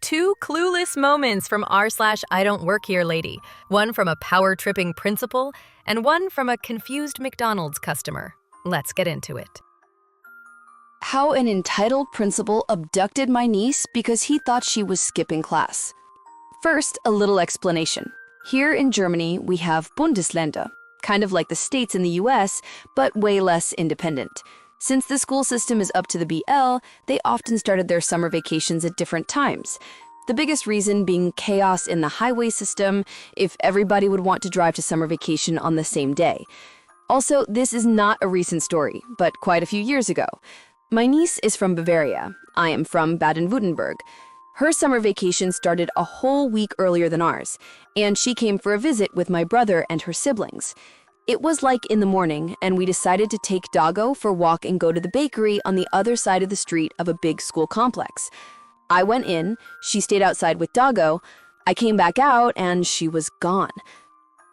two clueless moments from r/IDontWorkHereLady, one from a power-tripping principal and one from a confused McDonald's customer. Let's get into it. How an entitled principal abducted my niece because he thought she was skipping class. First, a little explanation. Here in Germany, we have Bundesländer, kind of like the states in the US, but way less independent. Since the school system is up to the BL, they often started their summer vacations at different times. The biggest reason being chaos in the highway system, if everybody would want to drive to summer vacation on the same day. Also, this is not a recent story, but quite a few years ago. My niece is from Bavaria. I am from Baden-Württemberg. Her summer vacation started a whole week earlier than ours, and she came for a visit with my brother and her siblings. It was like in the morning, and we decided to take Doggo for a walk and go to the bakery on the other side of the street of a big school complex. I went in, she stayed outside with Doggo, I came back out, and she was gone.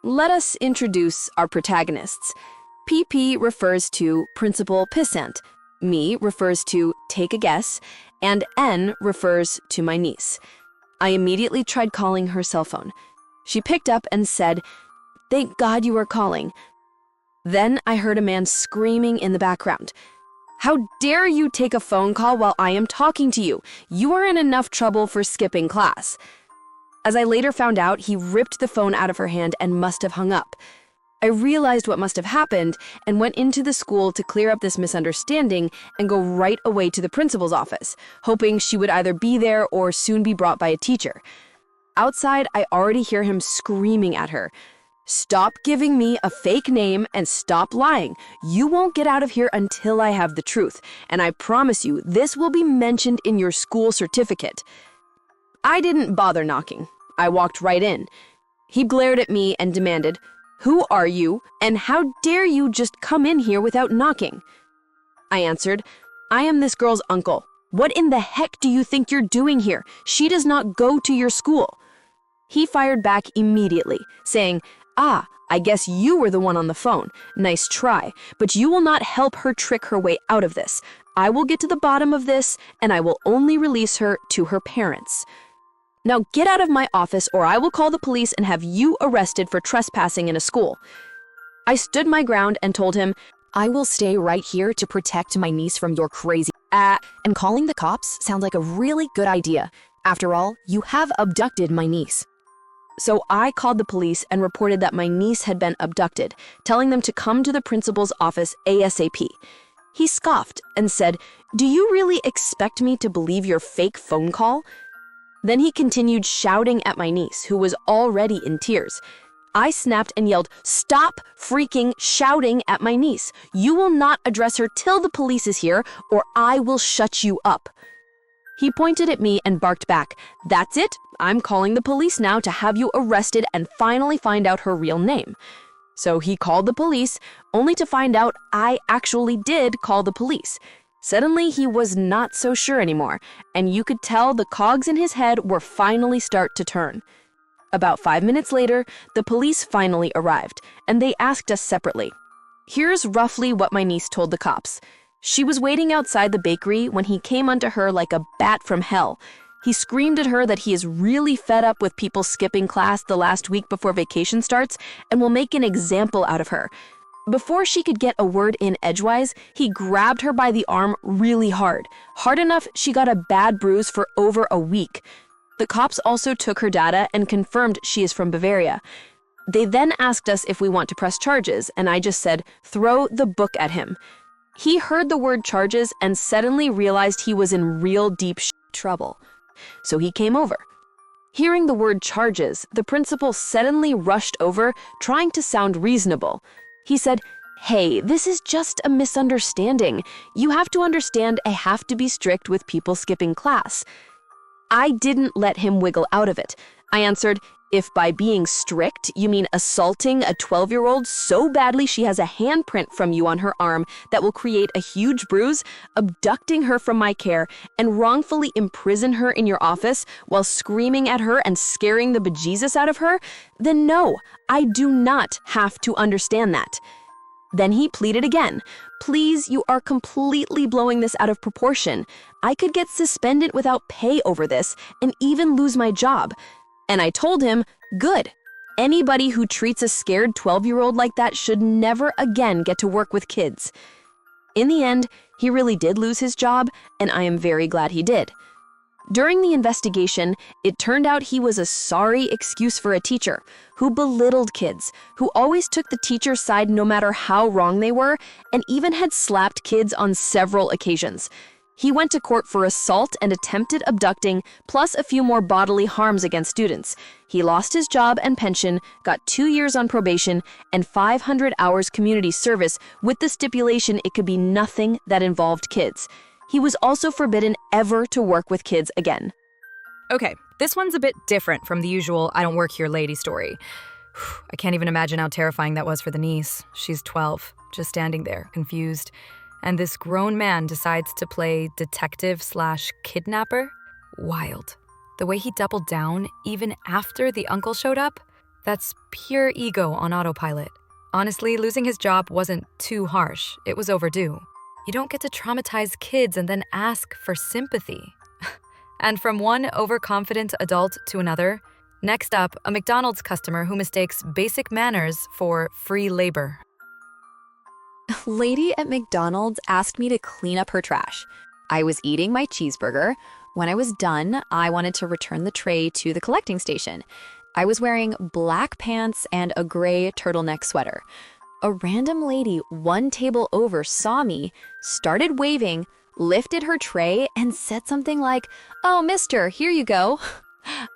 Let us introduce our protagonists. PP refers to Principal Pissant, me refers to Take a Guess, and N refers to my niece. I immediately tried calling her cell phone. She picked up and said, "Thank God you are calling." Then I heard a man screaming in the background. "How dare you take a phone call while I am talking to you? You are in enough trouble for skipping class." As I later found out, he ripped the phone out of her hand and must have hung up. I realized what must have happened and went into the school to clear up this misunderstanding and go right away to the principal's office, hoping she would either be there or soon be brought by a teacher. Outside, I already hear him screaming at her. "Stop giving me a fake name and stop lying. You won't get out of here until I have the truth, and I promise you this will be mentioned in your school certificate." I didn't bother knocking. I walked right in. He glared at me and demanded, "Who are you, and how dare you just come in here without knocking?" I answered, "I am this girl's uncle. What in the heck do you think you're doing here? She does not go to your school." He fired back immediately, saying, "Ah, I guess you were the one on the phone. Nice try, but you will not help her trick her way out of this. I will get to the bottom of this, and I will only release her to her parents. Now get out of my office or I will call the police and have you arrested for trespassing in a school." I stood my ground and told him, "I will stay right here to protect my niece from your crazy and calling the cops sounds like a really good idea. After all, you have abducted my niece." So I called the police and reported that my niece had been abducted, telling them to come to the principal's office ASAP. He scoffed and said, "Do you really expect me to believe your fake phone call?" Then he continued shouting at my niece, who was already in tears. I snapped and yelled, "Stop freaking shouting at my niece. You will not address her till the police is here, or I will shut you up." He pointed at me and barked back, "That's it. I'm calling the police now to have you arrested and finally find out her real name." So he called the police, only to find out I actually did call the police. Suddenly, he was not so sure anymore, and you could tell the cogs in his head were finally start to turn. About 5 minutes later, the police finally arrived, and they asked us separately. Here's roughly what my niece told the cops. She was waiting outside the bakery when he came unto her like a bat from hell. He screamed at her that he is really fed up with people skipping class the last week before vacation starts and will make an example out of her. Before she could get a word in edgewise, he grabbed her by the arm really hard enough she got a bad bruise for over a week. The cops also took her data and confirmed she is from Bavaria. They then asked us if we want to press charges, and I just said, "Throw the book at him." He heard the word charges and suddenly realized he was in real deep trouble. So he came over. Hearing the word charges, the principal suddenly rushed over, trying to sound reasonable. He said, "Hey, this is just a misunderstanding. You have to understand I have to be strict with people skipping class." I didn't let him wiggle out of it. I answered, "If by being strict you mean assaulting a 12-year-old so badly she has a handprint from you on her arm that will create a huge bruise, abducting her from my care, and wrongfully imprison her in your office while screaming at her and scaring the bejesus out of her, then no, I do not have to understand that." Then he pleaded again. Please, you are completely blowing this out of proportion. I could get suspended without pay over this and even lose my job. And I told him, good. Anybody who treats a scared 12-year-old like that should never again get to work with kids. In the end, he really did lose his job, and I am very glad he did. During the investigation, it turned out he was a sorry excuse for a teacher who belittled kids, who always took the teacher's side no matter how wrong they were, and even had slapped kids on several occasions. He went to court for assault and attempted abducting, plus a few more bodily harms against students. He lost his job and pension, got 2 years on probation, and 500 hours community service with the stipulation it could be nothing that involved kids. He was also forbidden ever to work with kids again. Okay, this one's a bit different from the usual I don't work here lady story. I can't even imagine how terrifying that was for the niece. She's 12, just standing there, confused. And this grown man decides to play detective/kidnapper? Wild. The way he doubled down, even after the uncle showed up? That's pure ego on autopilot. Honestly, losing his job wasn't too harsh. It was overdue. You don't get to traumatize kids and then ask for sympathy. And from one overconfident adult to another, next up, a McDonald's customer who mistakes basic manners for free labor. Lady at McDonald's asked me to clean up her trash. I was eating my cheeseburger. When I was done, I wanted to return the tray to the collecting station. I was wearing black pants and a gray turtleneck sweater. A random lady 1 table over saw me, started waving, lifted her tray, and said something like, "Oh, mister, here you go."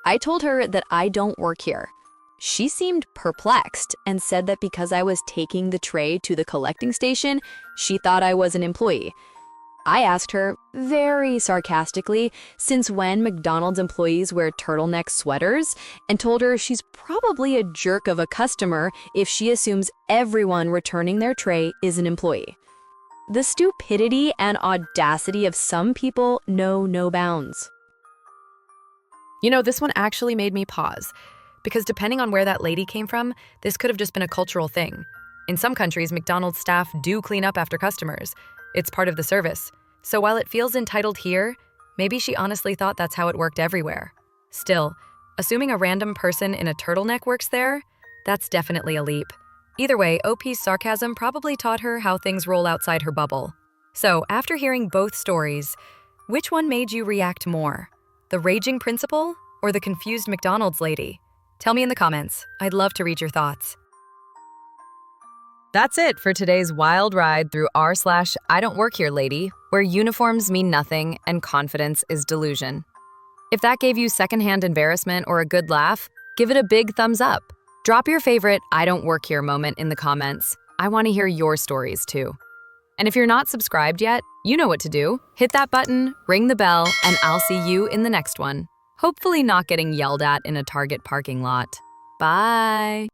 I told her that I don't work here. She seemed perplexed and said that because I was taking the tray to the collecting station, she thought I was an employee. I asked her, very sarcastically, since when McDonald's employees wear turtleneck sweaters, and told her she's probably a jerk of a customer if she assumes everyone returning their tray is an employee. The stupidity and audacity of some people know no bounds. You know, this one actually made me pause. Because depending on where that lady came from, this could have just been a cultural thing. In some countries, McDonald's staff do clean up after customers. It's part of the service. So while it feels entitled here, maybe she honestly thought that's how it worked everywhere. Still, assuming a random person in a turtleneck works there, that's definitely a leap. Either way, OP's sarcasm probably taught her how things roll outside her bubble. So after hearing both stories, which one made you react more? The raging principal or the confused McDonald's lady? Tell me in the comments. I'd love to read your thoughts. That's it for today's wild ride through r/IDontWorkHereLady, where uniforms mean nothing and confidence is delusion. If that gave you secondhand embarrassment or a good laugh, give it a big thumbs up. Drop your favorite I don't work here moment in the comments. I want to hear your stories too. And if you're not subscribed yet, you know what to do. Hit that button, ring the bell, and I'll see you in the next one. Hopefully not getting yelled at in a Target parking lot. Bye.